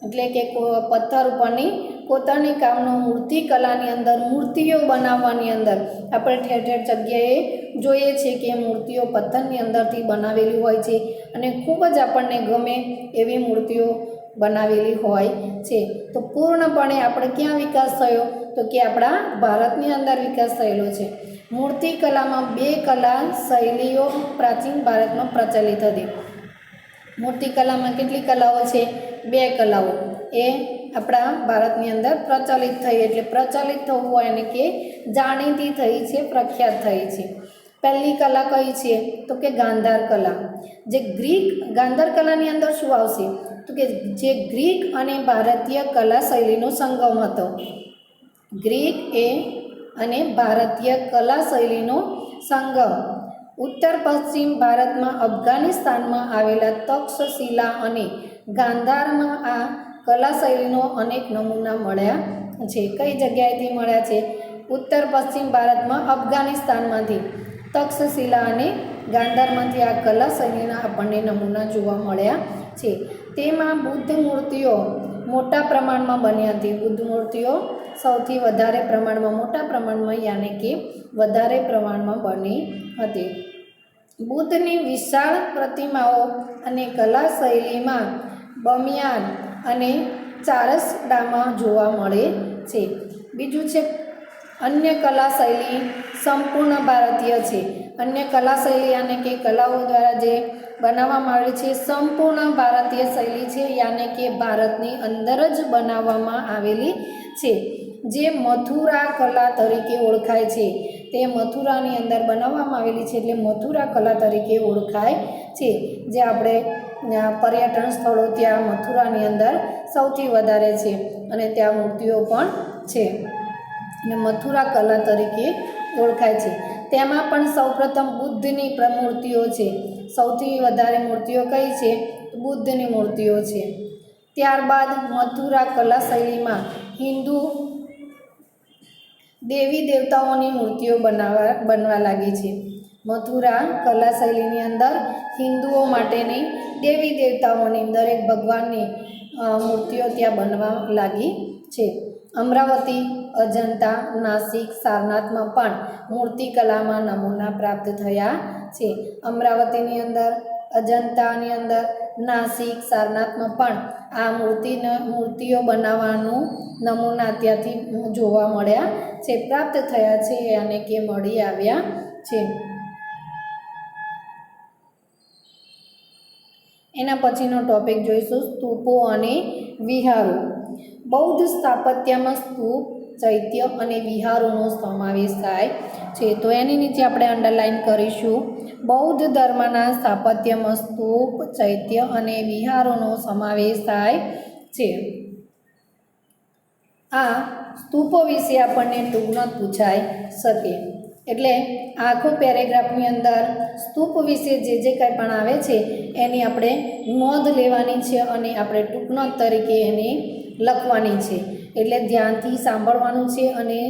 એટલે કે પથ્થર ઉપરની પોતાની કામનો મૂર્તિકલાની અંદર, મૂર્તિઓ બનાવવાની અંદર આપણે ઠેર ઠેર જગ્યાએ જોઈએ છીએ કે મૂર્તિઓ પથ્થરની અંદરથી બનાવેલી હોય છે અને ખૂબ જ આપણને ગમે એવી મૂર્તિઓ બનાવેલી હોય છે. તો પૂર્ણપણે આપણે ક્યાં વિકાસ થયો? તો કે આપણા ભારતની અંદર વિકાસ થયેલો છે. મૂર્તિકલામાં 2 કલા શૈલીઓ પ્રાચીન ભારતમાં પ્રચલિત હતી. મૂર્તિકલામાં કેટલી કલાઓ છે? 2 કલાઓ એ આપણા ભારતની અંદર પ્રચલિત થઈ. એટલે પ્રચલિત થવું હોય એને કે જાણીતી થઈ છે, પ્રખ્યાત થઈ છે. પહેલી કલા કઈ છે? તો કે ગાંધાર કલા. જે ગાંધાર કલાની અંદર શું આવશે? તો કે જે ગ્રીક અને ભારતીય કલા શૈલીનો સંગમ હતો. ગ્રીક અને ભારતીય કલા શૈલીનો સંગમ. ઉત્તર પશ્ચિમ ભારતમાં અફઘાનિસ્તાનમાં આવેલા તક્ષશિલા અને ગાંધારમાં આ કલા શૈલીનો અનેક નમૂના મળ્યા છે. કઈ જગ્યાએથી મળ્યા છે? ઉત્તર પશ્ચિમ ભારતમાં અફઘાનિસ્તાનમાંથી, તક્ષશિલા અને ગાંધારમાંથી આ કલા શૈલીના આપણને નમૂના જોવા મળ્યા છે. તેમાં બુદ્ધ મૂર્તિઓ મોટા પ્રમાણમાં બની હતી. બુદ્ધ મૂર્તિઓ સૌથી વધારે પ્રમાણમાં, મોટા પ્રમાણમાં યાને કે વધારે પ્રમાણમાં બની હતી. બુદ્ધની વિશાળ પ્રતિમાઓ અને કલા શૈલીમાં બમિયાન અને ચારસડામાં જોવા મળે છે. બીજું છે અન્ય કલા શૈલી સંપૂર્ણ ભારતીય છે. અન્ય કલા શૈલી યાને કે કલાઓ દ્વારા જે બનાવવામાં આવી છે સંપૂર્ણ ભારતીય શૈલી છે, યાને કે ભારતની અંદર જ બનાવવામાં આવેલી છે. જે મથુરા કલા તરીકે ઓળખાય છે. તે મથુરાની અંદર બનાવવામાં આવેલી છે એટલે મથુરા કલા તરીકે ઓળખાય છે. જે આપણે પર્યટન સ્થળો ત્યાં મથુરાની અંદર સૌથી વધારે છે અને ત્યાં મૂર્તિઓ પણ છે અને મથુરા કલા તરીકે ઓળખાય છે. તેમાં પણ સૌપ્રથમ બુદ્ધની મૂર્તિઓ છે. સૌથી વધારે મૂર્તિઓ કઈ છે? બુદ્ધની મૂર્તિઓ છે. ત્યારબાદ મથુરા કલા શૈલીમાં હિન્દુ દેવી દેવતાઓની મૂર્તિઓ બનવા લાગી છે. મથુરા કલા શૈલીની અંદર હિન્દુઓ માટેની દેવી દેવતાઓની, દરેક ભગવાનની મૂર્તિઓ ત્યાં બનવા લાગી છે. અમરાવતી, અજંતા, નાસિક, સારનાથમાં પણ મૂર્તિકલામાં નમૂના પ્રાપ્ત થયા છે. અમરાવતીની અંદર, અજંતાની અંદર, નાસિક, સારનાથમાં પણ આ મૂર્તિઓ બનાવવાનું નમૂના ત્યાંથી જોવા મળ્યા છે, પ્રાપ્ત થયા છે અને કે મળી આવ્યા છે. એના પછીનો ટોપિક જોઈશું સ્તૂપો અને વિહારો. બૌદ્ધ સ્થાપત્યમાં સ્તૂપ, ચૈત્ય અને વિહારોનો સમાવેશ થાય છે. તો એની નીચે આપણે અંડરલાઈન કરીશું. બૌદ્ધ ધર્મના સ્થાપત્યમાં સ્તૂપ, ચૈત્ય અને વિહારોનો સમાવેશ થાય છે. આ સ્તૂપો વિશે આપણને ટૂંકમાં પૂછાઈ શકે. એટલે આખો પેરેગ્રાફની અંદર સ્તૂપ વિશે જે કંઈ પણ આવે છે એની આપણે નોંધ લેવાની છે અને આપણે ટૂંકનોટ તરીકે એની લખવાની છે, એટલે ધ્યાનથી સાંભળવાનું છે અને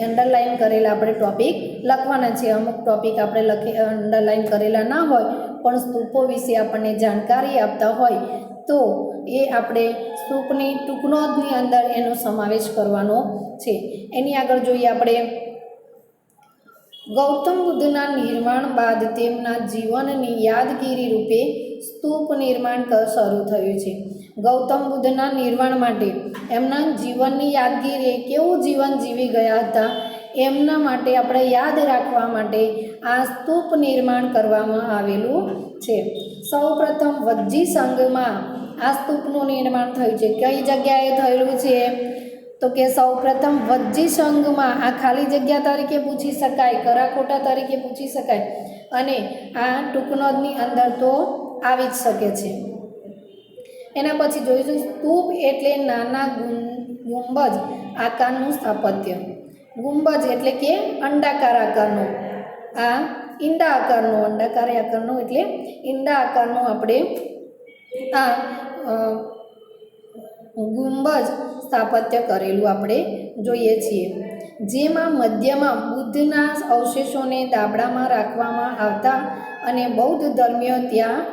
અંડરલાઇન કરેલા આપણે ટૉપિક લખવાના છે. અમુક ટૉપિક આપણે અંડરલાઇન કરેલા ના હોય પણ સ્તૂપો વિશે આપણને જાણકારી આપતા હોય તો એ આપણે સ્તૂપની ટૂંકનોંધની અંદર એનો સમાવેશ કરવાનો છે. એની આગળ જોઈએ આપણે, ગૌતમ બુદ્ધના નિર્વાણ બાદ તેમના જીવનની યાદગીરી રૂપે સ્તૂપ નિર્માણ શરૂ થયું છે. ગૌતમ બુદ્ધના નિર્વાણ માટે એમના જીવનની યાદગીરી, કેવું જીવન જીવી ગયા હતા એમના માટે આપણે યાદ રાખવા માટે આ સ્તૂપ નિર્માણ કરવામાં આવેલું છે. સૌપ્રથમ વજ્જી સંઘમાં આ સ્તૂપનું નિર્માણ થયું છે. કઈ જગ્યાએ થયેલું છે તો કે સૌપ્રથમ વજ્જી સંઘમાં. આ ખાલી જગ્યા તરીકે પૂછી શકાય, ખરા ખોટા તરીકે પૂછી શકાય અને આ ટૂંકનોંધની અંદર તો આવી જ શકે છે. એના પછી જોઈશું, સ્તૂપ એટલે નાના ગુંબજ આકારનું સ્થાપત્ય. ગુંબજ એટલે કે અંડાકાર આકારનું, આ ઈંડા આકારનું, અંડાકારી આકારનું એટલે ઈંડા આકારનું આપણે આ ગુંબજ સ્થાપત્ય કરેલું આપણે જોઈએ છીએ, જેમાં મધ્યમાં બુદ્ધના અવશેષોને દાબડામાં રાખવામાં આવતા અને બૌદ્ધ ધર્મીઓ ત્યાં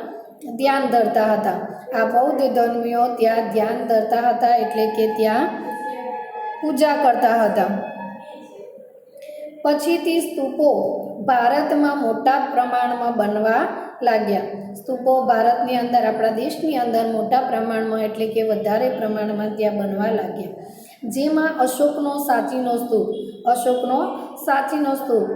ધ્યાન ધરતા હતા. આ બૌદ્ધ ધર્મીઓ ત્યાં ધ્યાન ધરતા હતા એટલે કે ત્યાં પૂજા કરતા હતા. પછીથી સ્તૂપો ભારતમાં મોટા પ્રમાણમાં બનવા લાગ્યા. સ્તૂપો ભારતની અંદર, આપણા દેશની અંદર મોટા પ્રમાણમાં એટલે કે વધારે પ્રમાણમાં ત્યાં બનવા લાગ્યા, જેમાં અશોકનો સાંચીનો સ્તૂપ, અશોકનો સાંચીનો સ્તૂપ,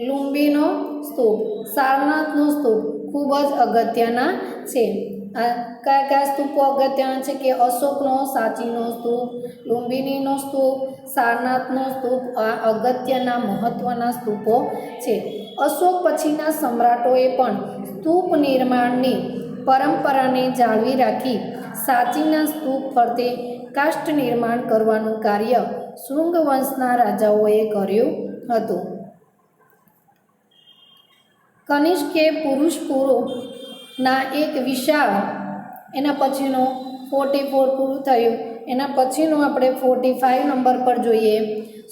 લુંબીનો સ્તૂપ, સારનાથનો સ્તૂપ ખૂબ જ અગત્યના છે. આ કયા કયા સ્તૂપો અગત્યના છે કે અશોકનો સાંચીનો સ્તૂપ, લુંબિનીનો સ્તૂપ, સારનાથનો સ્તૂપ આ અગત્યના મહત્ત્વના સ્તૂપો છે. અશોક પછીના સમ્રાટોએ પણ સ્તૂપ નિર્માણની પરંપરાને જાળવી રાખી સાંચીના સ્તૂપ ફરતે કાષ્ઠ નિર્માણ કરવાનું કાર્ય શૃંગ વંશના રાજાઓએ કર્યું હતું. કનિષ્કે પુરુષપુરોના એક વિશાળ, એના પછીનો 44 પૂરું થયું. એના પછીનું આપણે 45 નંબર પર જોઈએ,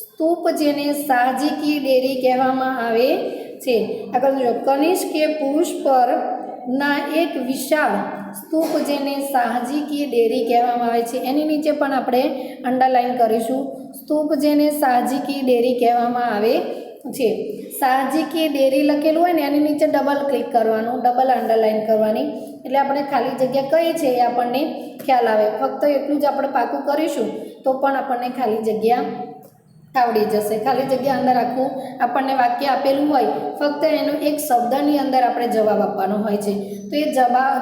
સ્તૂપ જેને શાહજી કી ડેરી કહેવામાં આવે છે. આગળ જો, કનિષ્કે પુરુષપરના એક વિશાળ સ્તૂપ જેને શાહજી કી ડેરી કહેવામાં આવે છે. એની નીચે પણ આપણે અંડરલાઇન કરીશું, સ્તૂપ જેને શાહજી કી ડેરી કહેવામાં આવે છે. શાહજી કી ડેરી લખેલું હોય ને એની નીચે ડબલ ક્લિક કરવાનું, ડબલ અંડરલાઇન કરવાની, એટલે આપણે ખાલી જગ્યા કઈ છે એ આપણને ખ્યાલ આવે. ફક્ત એટલું જ આપણે પાકું કરીશું તો પણ આપણને ખાલી જગ્યા આવડી જશે. ખાલી જગ્યા અંદર આખું આપણને વાક્ય આપેલું હોય, ફક્ત એનો એક શબ્દની અંદર આપણે જવાબ આપવાનો હોય છે, તો એ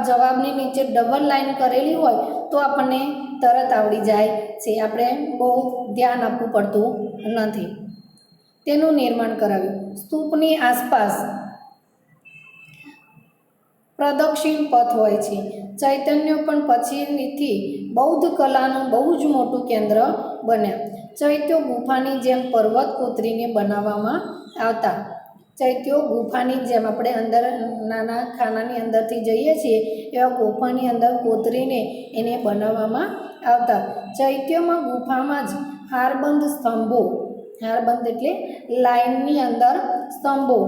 જવાબની નીચે ડબલ લાઇન કરેલી હોય તો આપણને તરત આવડી જાય છે. આપણે બહુ ધ્યાન આપવું પડતું નથી. તેનું નિર્માણ કરાવ્યું. સ્તૂપની આસપાસ પ્રદક્ષિણ પથ હોય છે. ચૈત્યો પણ પછીથી બૌદ્ધ કલાનું બહુ જ મોટું કેન્દ્ર બન્યા. ચૈત્યો ગુફાની જેમ પર્વત કોતરીને બનાવવામાં આવતા. ચૈત્યો ગુફાની જેમ, આપણે અંદર નાના ખાનાની અંદરથી જઈએ છીએ એવા ગુફાની અંદર કોતરીને એને બનાવવામાં આવતા. ચૈત્યોમાં ગુફામાં જ હારબંધ સ્તંભો, હારબંધ એટલે લાઇનની અંદર સ્તંભો,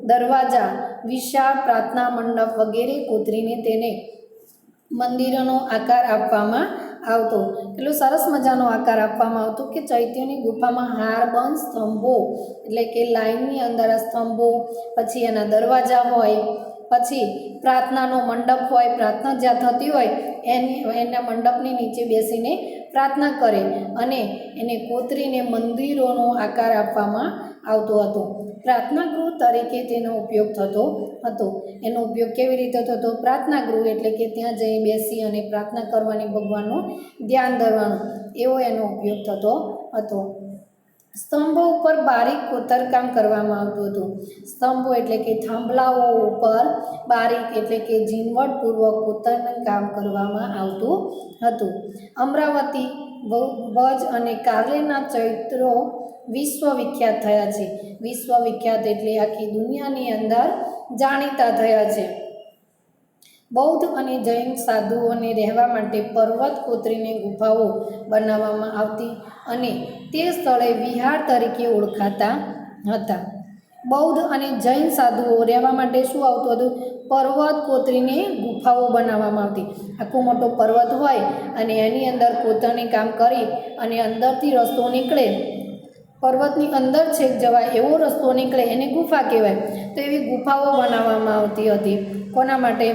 દરવાજા, વિશાળ પ્રાર્થના મંડપ વગેરે કોતરીને તેને મંદિરોનો આકાર આપવામાં આવતો. એટલું સરસ મજાનો આકાર આપવામાં આવતો કે ચૈત્યની ગુફામાં હારબંધ સ્તંભો એટલે કે લાઇનની અંદર આ સ્તંભો, પછી એના દરવાજા હોય, પછી પ્રાર્થનાનો મંડપ હોય, પ્રાર્થના જ્યાં થતી હોય એના મંડપની નીચે બેસીને પ્રાર્થના કરે અને એને કોતરીને મંદિરોનો આકાર આપવામાં આવતો હતો. પ્રાર્થના ગૃહ તરીકે તેનો ઉપયોગ થતો હતો. એનો ઉપયોગ કેવી રીતે થતો? પ્રાર્થના ગૃહ એટલે કે ત્યાં જઈ બેસી અને પ્રાર્થના કરવાની, ભગવાનનું ધ્યાન ધરવાનું, એવો એનો ઉપયોગ થતો હતો. સ્તંભો ઉપર બારીક કોતરકામ કરવામાં આવતું હતું. સ્તંભો એટલે કે થાંભલાઓ ઉપર બારીક એટલે કે ઝીણવટપૂર્વક કોતરનું કામ કરવામાં આવતું હતું. અમરાવતી, ભજ અને કારેના ચૈત્રો વિશ્વવિખ્યાત થયા છે. વિશ્વવિખ્યાત એટલે આખી દુનિયાની અંદર જાણીતા થયા છે. બૌદ્ધ અને જૈન સાધુઓને રહેવા માટે પર્વત કોતરીને ગુફાઓ બનાવવામાં આવતી અને તે સ્થળે વિહાર તરીકે ઓળખાતા હતા. બૌદ્ધ અને જૈન સાધુઓ રહેવા માટે શું આવતું હતું? પર્વત કોતરીને ગુફાઓ બનાવવામાં આવતી. આખો મોટો પર્વત હોય અને એની અંદર કોતરણી કામ કરી અને અંદરથી રસ્તો નીકળે, પર્વતની અંદર છેક જવાય એવો રસ્તો નીકળે એને ગુફા કહેવાય. તો એવી ગુફાઓ બનાવવામાં આવતી હતી. કોના માટે?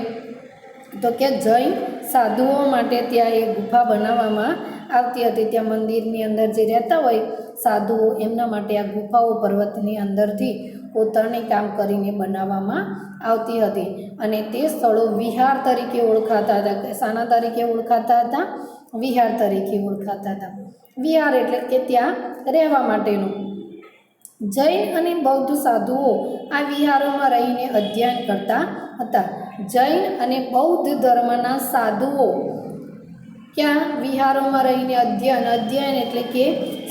તો કે જૈન સાધુઓ માટે ત્યાં એ ગુફા બનાવવામાં આવતી હતી. ત્યાં મંદિરની અંદર જે રહેતા હોય સાધુઓ એમના માટે આ ગુફાઓ પર્વતની અંદરથી કોતરણી કામ કરીને બનાવવામાં આવતી હતી. અને તે સ્થળો વિહાર તરીકે ઓળખાતા હતા. શાના તરીકે ઓળખાતા હતા? વિહાર તરીકે ઓળખાતા હતા. વિહાર એટલે કે ત્યાં રહેવા માટેનું. જૈન અને બૌદ્ધ સાધુઓ આ વિહારોમાં રહીને અધ્યયન કરતા હતા. જૈન અને બૌદ્ધ ધર્મના સાધુઓ ક્યાં વિહારોમાં રહીને અધ્યયન એટલે કે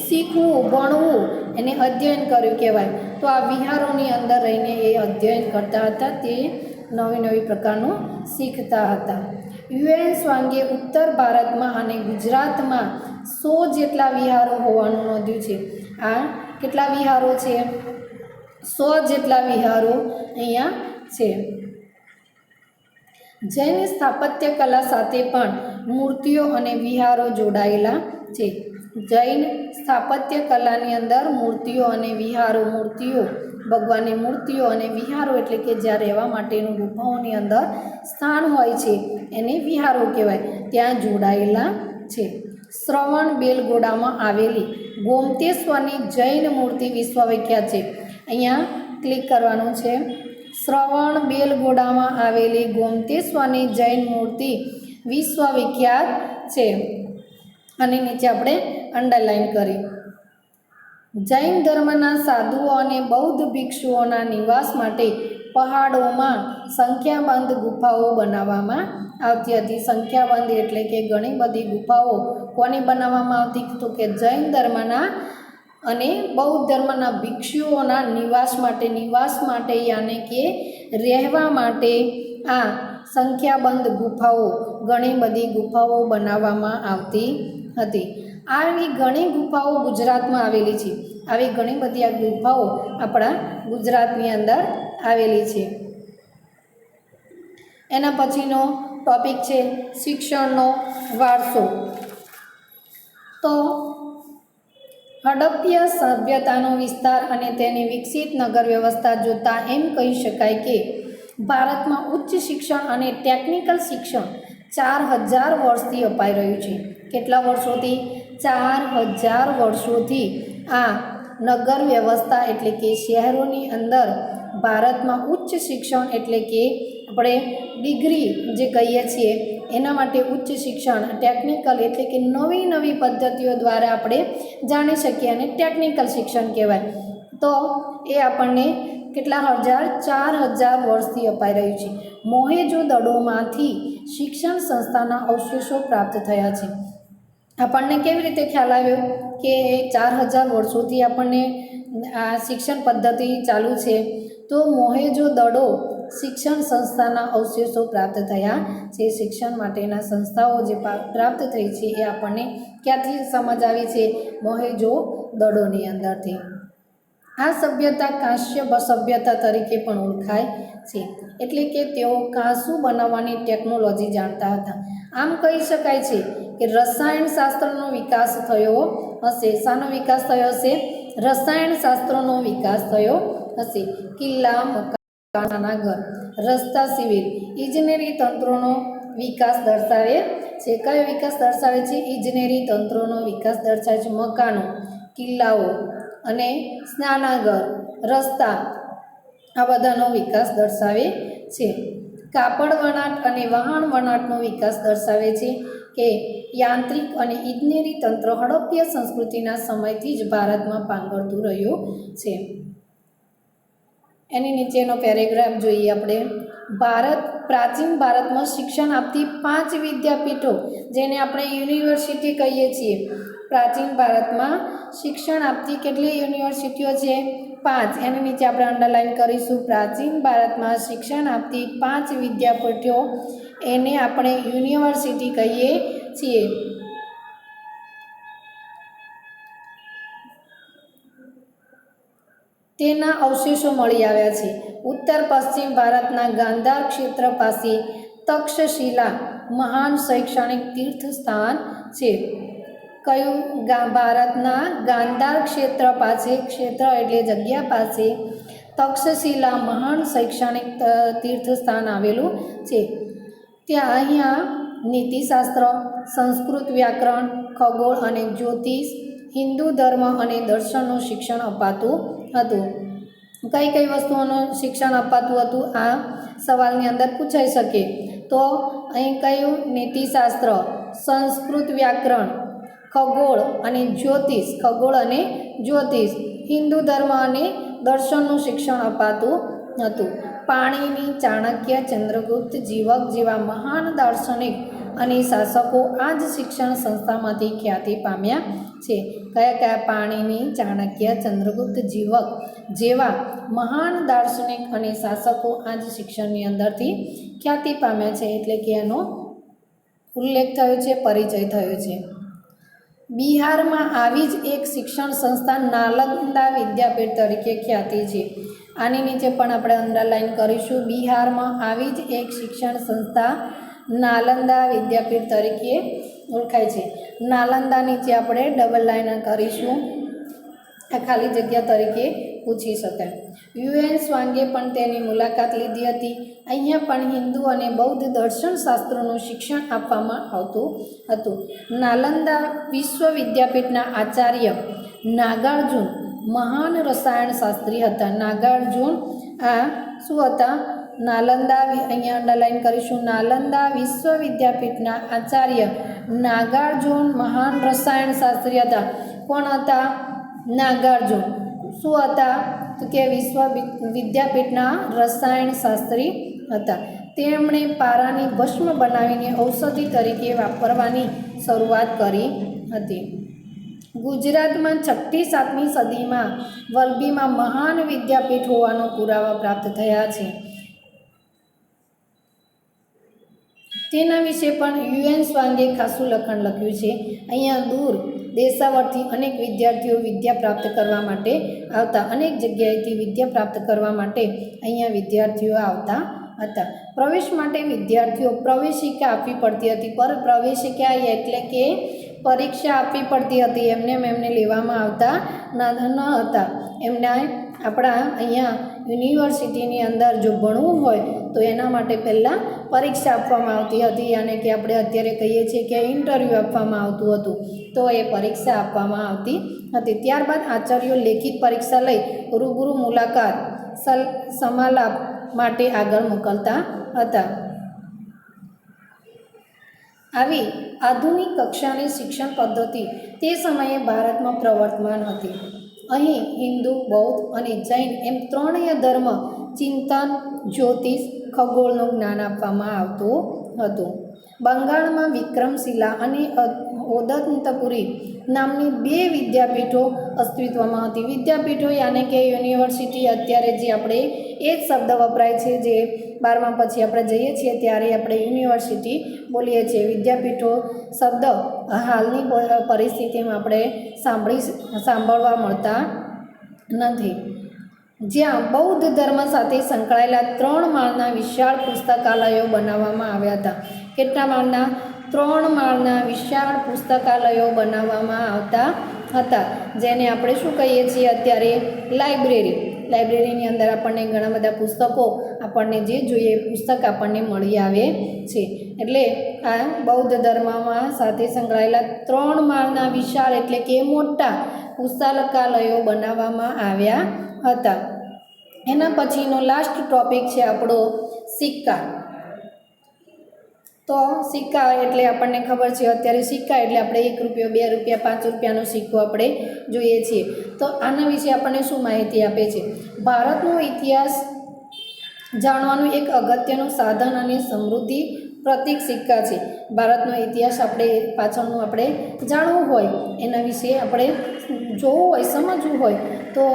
શીખવું, ભણવું, એને અધ્યયન કર્યું કહેવાય. તો આ વિહારોની અંદર રહીને એ અધ્યયન કરતા હતા. તે નવી પ્રકારનું શીખતા હતા. યુએન સ્વાંગે ઉત્તર ભારતમાં અને ગુજરાતમાં 100 જેટલા વિહારો હોવાનું નોંધ્યું છે. આ કેટલા વિહારો છે? 100 જેટલા વિહારો અહીંયા છે. જૈન સ્થાપત્ય કલા સાથે પણ મૂર્તિઓ અને વિહારો જોડાયેલા છે. જૈન સ્થાપત્ય કલાની અંદર મૂર્તિઓ અને વિહારો, મૂર્તિઓ, ભગવાનની મૂર્તિઓ અને વિહારો એટલે કે જ્યાં રહેવા માટેનું ગુફાઓની અંદર સ્થાન હોય છે એને વિહારો કહેવાય. ત્યાં જોડાયેલા છે. શ્રવણ બેલગોડામાં આવેલી ગોમતેશ્વરની જૈન મૂર્તિ વિશ્વવિખ્યાત છે. અહીંયા ક્લિક કરવાનું છે. શ્રવણ બેલગોડામાં આવેલી ગોમતેશ્વરની જૈન મૂર્તિ વિશ્વવિખ્યાત છે. અને નીચે આપણે અંડરલાઈન કરી. જૈન ધર્મના સાધુઓ અને બૌદ્ધ ભિક્ષુઓના નિવાસ માટે પહાડોમાં સંખ્યાબંધ ગુફાઓ બનાવવામાં આવતી હતી. સંખ્યાબંધ એટલે કે ઘણી બધી ગુફાઓ કોની બનાવવામાં આવતી? તો કે જૈન ધર્મના અને બૌદ્ધ ધર્મના ભિક્ષુઓના નિવાસ માટે યાને કે રહેવા માટે આ સંખ્યાબંધ ગુફાઓ, ઘણી બધી ગુફાઓ બનાવવામાં આવતી હતી. આવી ઘણી ગુફાઓ ગુજરાતમાં આવેલી છે. આવી ઘણી બધી આ ગુફાઓ આપણા ગુજરાતની અંદર આવેલી છે. એના પછીનો ટોપિક છે શિક્ષણનો વારસો. તો હડપ્પીય સભ્યતાનો વિસ્તાર અને તેની વિકસિત નગર વ્યવસ્થા જોતાં એમ કહી શકાય કે ભારતમાં ઉચ્ચ શિક્ષણ અને ટેકનિકલ શિક્ષણ 4000 વર્ષથી અપાઈ રહ્યું છે. કેટલા વર્ષોથી? 4000 વર્ષોથી આ નગર વ્યવસ્થા એટલે કે શહેરોની અંદર ભારતમાં ઉચ્ચ શિક્ષણ એટલે કે આપણે ડિગ્રી જે કહીએ છીએ એના માટે ઉચ્ચ શિક્ષણ, ટેકનિકલ એટલે કે નવી પદ્ધતિઓ દ્વારા આપણે જાણી શકીએ અને ટેકનિકલ શિક્ષણ કહેવાય. તો એ આપણને કેટલા હજાર? 4000 વર્ષથી અપાઈ રહ્યું છે. મોહેંજો-દડોમાંથી શિક્ષણ સંસ્થાના અવશેષો પ્રાપ્ત થયા છે. આપણને કેવી રીતે ખ્યાલ આવ્યો કે 4000 વર્ષોથી આપણને આ શિક્ષણ પદ્ધતિ ચાલુ છે? તો મોહેંજો-દડો શિક્ષણ સંસ્થાના અવશેષો પ્રાપ્ત થયા છે. શિક્ષણ માટેના સંસ્થાઓ જે પ્રાપ્ત થઈ છે એ આપણને ક્યાંથી સમજ આવી છે? મોહેંજો-દડોની અંદરથી. આ સભ્યતા કાંસ્ય સભ્યતા તરીકે પણ ઓળખાય છે. એટલે કે તેઓ કાંસુ બનાવવાની ટેકનોલોજી જાણતા હતા. આમ કહી શકાય છે કે રસાયણશાસ્ત્રનો વિકાસ થયો હશે. શાનો વિકાસ થયો હશે? રસાયણશાસ્ત્રનો વિકાસ થયો હશે. કિલ્લા, મકાન, ઘર, રસ્તા, સિવિલ ઇજનેરી તંત્રોનો વિકાસ દર્શાવે છે. કયો વિકાસ દર્શાવે છે? ઇજનેરી તંત્રોનો વિકાસ દર્શાવે છે. મકાનો, કિલ્લાઓ અને સ્નાનાગર, રસ્તા આ બધાનો વિકાસ દર્શાવે છે. કાપડ વણાટ અને વહાણ વણાટનો વિકાસ દર્શાવે છે કે યાંત્રિક અને ઇજનેરી તંત્ર હડપ્પીય સંસ્કૃતિના સમયથી જ ભારતમાં પાંગરતું રહ્યું છે. એની નીચેનો પેરેગ્રાફ જોઈએ આપણે. પ્રાચીન ભારતમાં શિક્ષણ આપતી 5 વિદ્યાપીઠો, જેને આપણે યુનિવર્સિટી કહીએ છીએ. પ્રાચીન ભારતમાં શિક્ષણ આપતી કેટલી યુનિવર્સિટીઓ છે? 5. એની નીચે આપણે અંડરલાઈન કરીશું. પ્રાચીન ભારતમાં શિક્ષણ આપતી 5 વિદ્યાપીઠો એને આપણે યુનિવર્સિટી કહીએ છીએ. તેના અવશેષો મળી આવ્યા છે. ઉત્તર પશ્ચિમ ભારતના ગાંધાર ક્ષેત્ર પાસે તક્ષશિલા મહાન શૈક્ષણિક તીર્થસ્થાન છે. કયું? ભારતના ગાંધાર ક્ષેત્ર પાસે, ક્ષેત્ર એટલે જગ્યા પાસે તક્ષશિલા મહાન શૈક્ષણિક તીર્થસ્થાન આવેલું છે. ત્યાં અહીંયા નીતિશાસ્ત્ર, સંસ્કૃત વ્યાકરણ, ખગોળ અને જ્યોતિષ, હિન્દુ ધર્મ અને દર્શનનું શિક્ષણ અપાતું હતું. કઈ કઈ વસ્તુઓનું શિક્ષણ અપાતું હતું આ સવાલની અંદર પૂછાઈ શકે. તો અહીં કયું? નીતિશાસ્ત્ર, સંસ્કૃત વ્યાકરણ, ખગોળ અને જ્યોતિષ, ખગોળ અને જ્યોતિષ, હિન્દુ ધર્મ અને દર્શનનું શિક્ષણ અપાતું હતું. પાણીની, ચાણક્ય, ચંદ્રગુપ્ત, જીવક જેવા મહાન દાર્શનિક અને શાસકો આ જ શિક્ષણ સંસ્થામાંથી ખ્યાતિ પામ્યા છે. કયા કયા? પાણીની, ચાણક્ય, ચંદ્રગુપ્ત, જીવક જેવા મહાન દાર્શનિક અને શાસકો આ જ શિક્ષણની અંદરથી ખ્યાતિ પામ્યા છે. એટલે કે એનો ઉલ્લેખ થયો છે, પરિચય થયો છે. બિહારમાં આવી જ એક શિક્ષણ સંસ્થા નાલંદા વિદ્યાપીઠ તરીકે ખ્યાતિ છે. આની નીચે પણ આપણે અંડરલાઈન કરીશું. બિહારમાં આવી જ એક શિક્ષણ સંસ્થા નાલંદા વિદ્યાપીઠ તરીકે ઓળખાય છે. નાલંદા નીચે આપણે ડબલ લાઈન કરીશું. આ ખાલી જગ્યા તરીકે પૂછી શકાય. યુએન સ્વાંગે પણ તેની મુલાકાત લીધી હતી. અહીંયા પણ હિન્દુ અને બૌદ્ધ દર્શન શાસ્ત્રોનું શિક્ષણ આપવામાં આવતું હતું. નાલંદા વિશ્વવિદ્યાપીઠના આચાર્ય નાગાર્જુન મહાન રસાયણ શાસ્ત્રી હતા. નાગાર્જુન આ શું હતા? નાલંદા, અહીંયા અંડરલાઈન કરીશું. નાલંદા વિશ્વવિદ્યાપીઠના આચાર્ય નાગાર્જુન મહાન રસાયણ શાસ્ત્રી હતા. કોણ હતા? નાગાર્જુન. શું હતા? તો કે વિશ્વવિદ્યાપીઠના રસાયણ શાસ્ત્રી હતા. તેમણે પારાની ભસ્મ બનાવીને ઔષધિ તરીકે વાપરવાની શરૂઆત કરી હતી. ગુજરાતમાં 6ઠી 7મી સદીમાં વલભીમાં મહાન વિદ્યાપીઠ હોવાનો પુરાવા પ્રાપ્ત થયા છે. તેના વિશે પણ યુએન સ્વાંગે ખાસું લખાણ લખ્યું છે. અહીંયા દૂર દેશાવરથી અનેક વિદ્યાર્થીઓ વિદ્યા પ્રાપ્ત કરવા માટે આવતા. અનેક જગ્યાએથી વિદ્યા પ્રાપ્ત કરવા માટે અહીંયા વિદ્યાર્થીઓ આવતા હતા. પ્રવેશ માટે વિદ્યાર્થીઓ પ્રવેશિકા આપવી પડતી હતી. પર પ્રવેશિકા એટલે કે પરીક્ષા આપવી પડતી હતી. એમને લેવામાં આવતા ન હતા. એમને આપણા અહીંયા યુનિવર્સિટીની અંદર જો ભણવું હોય તો એના માટે પહેલાં પરીક્ષા આપવામાં આવતી હતી. અને કે આપણે અત્યારે કહીએ છીએ કે ઇન્ટરવ્યૂ આપવામાં આવતું હતું. તો એ પરીક્ષા આપવામાં આવતી હતી. ત્યારબાદ આચાર્યો લેખિત પરીક્ષા લઈ રૂબરૂ મુલાકાત, સમાલાપ માટે આગળ મોકલતા હતા. આવી આધુનિક કક્ષાની શિક્ષણ પદ્ધતિ તે સમયે ભારતમાં પ્રવર્તમાન હતી. અહીં હિન્દુ, બૌદ્ધ અને જૈન એમ ત્રણેય ધર્મ, ચિંતન, જ્યોતિષ, ખગોળનું જ્ઞાન આપવામાં આવતું હતું. બંગાળમાં વિક્રમશિલા અને ઓદંતપુરી નામની 2 વિદ્યાપીઠો અસ્તિત્વમાં હતી. વિદ્યાપીઠો યાને કે યુનિવર્સિટી, અત્યારે જે આપણે એ જ શબ્દ વપરાય છે. જે 12મા પછી આપણે જઈએ છીએ ત્યારે આપણે યુનિવર્સિટી બોલીએ છીએ. વિદ્યાપીઠો શબ્દ હાલની પરિસ્થિતિમાં આપણે સાંભળવા મળતા નથી. જ્યાં બૌદ્ધ ધર્મ સાથે સંકળાયેલા 3 માળના વિશાળ પુસ્તકાલયો બનાવવામાં આવ્યા હતા. કેટલા માળના? 3 માળના વિશાળ પુસ્તકાલયો બનાવવામાં આવતા હતા. જેને આપણે શું કહીએ છીએ અત્યારે? લાઇબ્રેરી. લાઇબ્રેરીની અંદર આપણને ઘણા બધા પુસ્તકો, આપણને જે જોઈએ એ પુસ્તક આપણને મળી આવે છે. એટલે આ બૌદ્ધ ધર્મમાં સાથે સંકળાયેલા 3 માળના વિશાળ એટલે કે મોટા પુસ્તકાલયો બનાવવામાં આવ્યા હતા. એના પછીનો લાસ્ટ ટોપિક છે આપણો સિક્કા. તો સિક્કા એટલે આપણને ખબર છે અત્યારે સિક્કા એટલે આપણે 1 રૂપિયો, 2 રૂપિયા, 5 રૂપિયાનો સિક્કો આપણે જોઈએ છીએ. તો આના વિશે આપણને શું માહિતી આપે છે? ભારતનો ઇતિહાસ જાણવાનું એક અગત્યનું સાધન અને સમૃદ્ધિ પ્રતીક સિક્કા છે. ભારતનો ઇતિહાસ આપણે પાછળનું આપણે જાણવું હોય, એના વિશે આપણે જોવું હોય, સમજવું હોય તો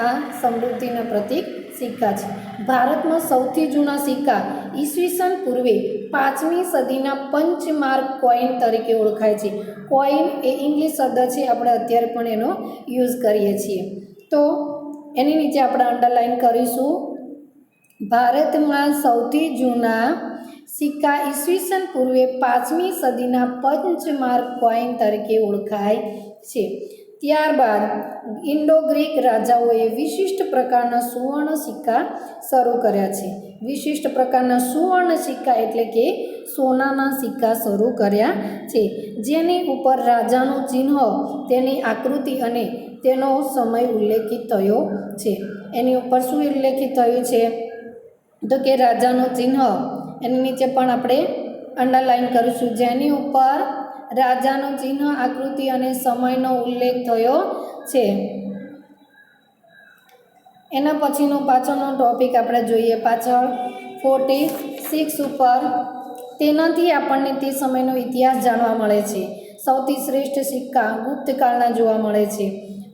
આ સમૃદ્ધિના પ્રતીક સિક્કા છે. ભારતમાં સૌથી જૂના સિક્કા ઈસવીસન પૂર્વે 5મી સદીના પંચમાર્ક કોઈન તરીકે ઓળખાય છે. કોઈન એ ઇંગ્લિશ શબ્દ છે, આપણે અત્યારે પણ એનો યુઝ કરીએ છીએ. તો એની નીચે આપણે અંડરલાઈન કરીશું, ભારતમાં સૌથી જૂના સિક્કા ઈસવીસન પૂર્વે 5મી સદીના પંચમાર્ક કોઈન તરીકે ઓળખાય છે. ત્યારબાદ ઇન્ડો ગ્રીક રાજાઓએ વિશિષ્ટ પ્રકારના સુવર્ણ સિક્કા શરૂ કર્યા છે. વિશિષ્ટ પ્રકારના સુવર્ણ સિક્કા એટલે કે સોનાના સિક્કા શરૂ કર્યા છે, જેની ઉપર રાજાનું ચિહ્ન, તેની આકૃતિ અને તેનો સમય ઉલ્લેખિત થયો છે. એની ઉપર શું ઉલ્લેખિત થયું છે? તો કે રાજાનું ચિહ્ન. એની નીચે પણ આપણે અંડરલાઈન કરીશું, જેની ઉપર રાજાનું ચિહ્ન, આકૃતિ અને સમયનો ઉલ્લેખ થયો છે. એના પછીનો પાછળનો ટોપિક આપણે જોઈએ, પાછળ 46 ઉપર. તેનાથી આપણને તે સમયનો ઇતિહાસ જાણવા મળે છે. સૌથી શ્રેષ્ઠ સિક્કા ગુપ્તકાળના જોવા મળે છે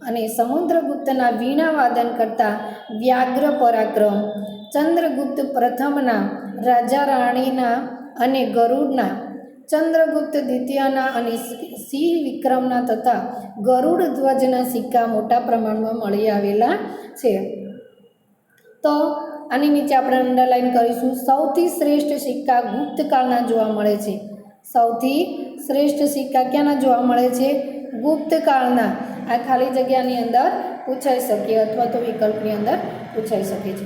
અને સમુદ્રગુપ્તના વીણા વાદન કરતા વ્યાઘ્ર પરાક્રમ, ચંદ્રગુપ્ત પ્રથમના, રાજા રાણીના અને ગરુડના, ચંદ્રગુપ્ત દ્વિતીયના અને સિંહ વિક્રમના તથા ગરુડ ધ્વજના સિક્કા મોટા પ્રમાણમાં મળી આવેલા છે. તો આની નીચે આપણે અંડરલાઈન કરીશું, સૌથી શ્રેષ્ઠ સિક્કા ગુપ્તકાળના જોવા મળે છે. સૌથી શ્રેષ્ઠ સિક્કા ક્યાંના જોવા મળે છે? ગુપ્તકાળના. આ ખાલી જગ્યાની અંદર પૂછાઈ શકે અથવા તો વિકલ્પની અંદર પૂછાઈ શકે છે.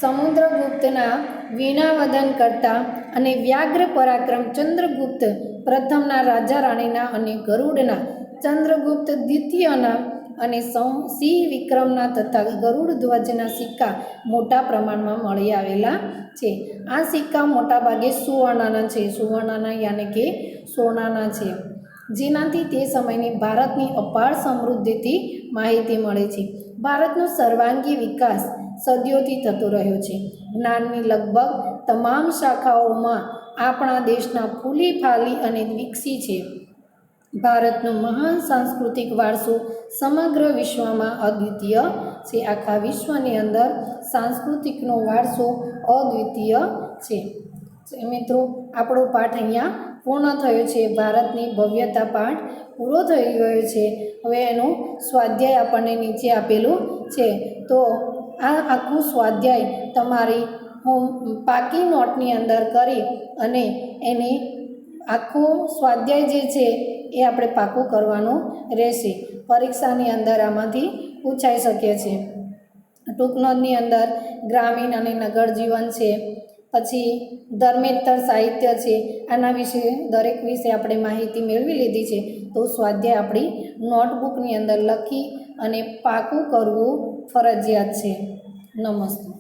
સમુદ્રગુપ્તના વીણાવદન કરતા અને વ્યાઘ્ર પરાક્રમ ચંદ્રગુપ્ત પ્રથમના, રાજા રાણીના અને ગરુડના, ચંદ્રગુપ્ત દ્વિતીયના અને સિંહ વિક્રમના તથા ગરુડ ધ્વજના સિક્કા મોટા પ્રમાણમાં મળી આવેલા છે. આ સિક્કા મોટાભાગે સુવર્ણના છે. સુવર્ણના યાની કે સોનાના છે, જેનાથી તે સમયની ભારતની અપાર સમૃદ્ધિથી માહિતી મળે છે. ભારતનો સર્વાંગી વિકાસ સદીઓથી થતો રહ્યો છે. જ્ઞાનની લગભગ તમામ શાખાઓમાં આપણા દેશના ફૂલી ફાલી અને વિકસી છે. ભારતનો મહાન સાંસ્કૃતિક વારસો સમગ્ર વિશ્વમાં અદ્વિતીય છે. આખા વિશ્વની અંદર સાંસ્કૃતિકનો વારસો અદ્વિતીય છે. મિત્રો, આપણો પાઠ અહીંયા પૂર્ણ થયો છે. ભારતની ભવ્યતા પાઠ પૂરો થઈ ગયો છે. હવે એનું સ્વાધ્યાય આપણને નીચે આપેલું છે. તો આ આખું સ્વાધ્યાય તમારી પાકી નોટની અંદર કરી અને એને આખો સ્વાધ્યાય જે છે એ આપણે પાકું કરવાનું રહેશે. પરીક્ષાની અંદર આમાંથી પૂછાઈ શકે છે. ટૂંક નોંધની અંદર ગ્રામીણ અને નગર જીવન છે, પછી ધર્મેતર સાહિત્ય છે. આના વિશે દરેક વિશે આપણે માહિતી મેળવી લીધી છે. તો સ્વાધ્યાય આપણી નોટબુકની અંદર લખી અને પાકું કરવું ફરજિયાત છે. નમસ્તે.